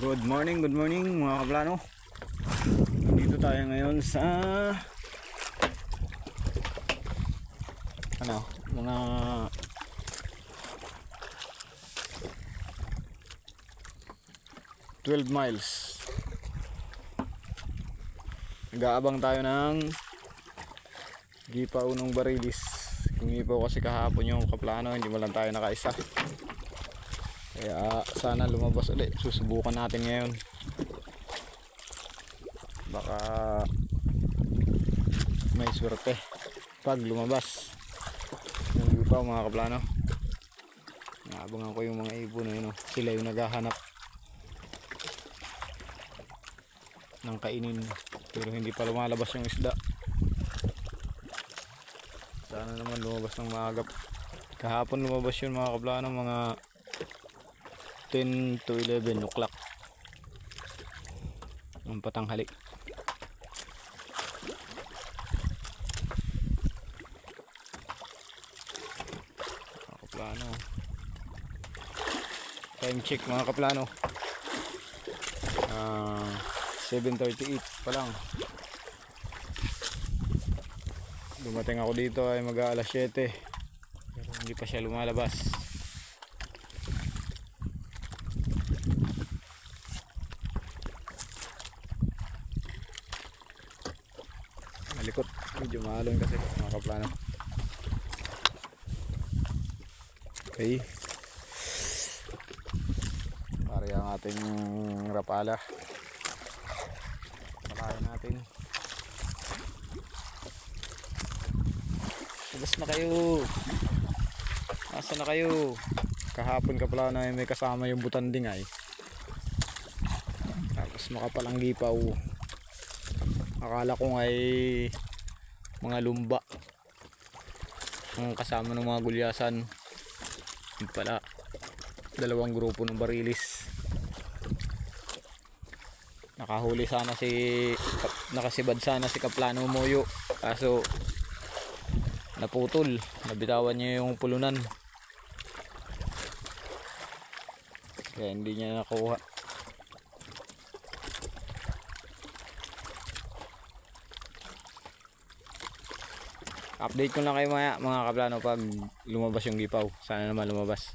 Good morning mga kaplano. Dito tayo ngayon sa mga miles. Nag-aabang tayo ng gipaw ng Barilis. Kumipaw kasi kahapon yung kaplano, hindi mo lang tayo nakaisa. Kaya sana lumabas ulit. Susubukan natin ngayon. Baka may swerte pag lumabas yung gipaw mga kaplano. Naabangan ko yung mga ibon na yun. Sila yung naghahanap ng kainin, pero hindi pa lumalabas yung isda. Sana naman lumabas ng maagap. Kahapon lumabas yun mga kaplano, mga 10 to 11 o'clock ng patanghali. Mga kaplano, time check mga kaplano, 7:38 pa lang. Dumating ako dito ay mag-aalas 7, pero hindi pa siya lumalabas. Malikot, medyo maalon kasi mga kaplano. Okay, pare ang ating rapala. Pakain natin. Labas na kayo. Nasa na kayo? Kahapon kaplano ay may kasama yung butanding ay. Tapos makapalang gipaw. Akala ko ay mga lumba ang kasama ng mga gulyasan. Yung pala dalawang grupo ng Barilis. Nakasibad sana si Kaplano Moyo, kaso naputol, nabitawan niya yung pulunan, kaya hindi niya nakuha. Update ko lang kayo mga kaplano pag lumabas yung gipaw. Sana naman lumabas.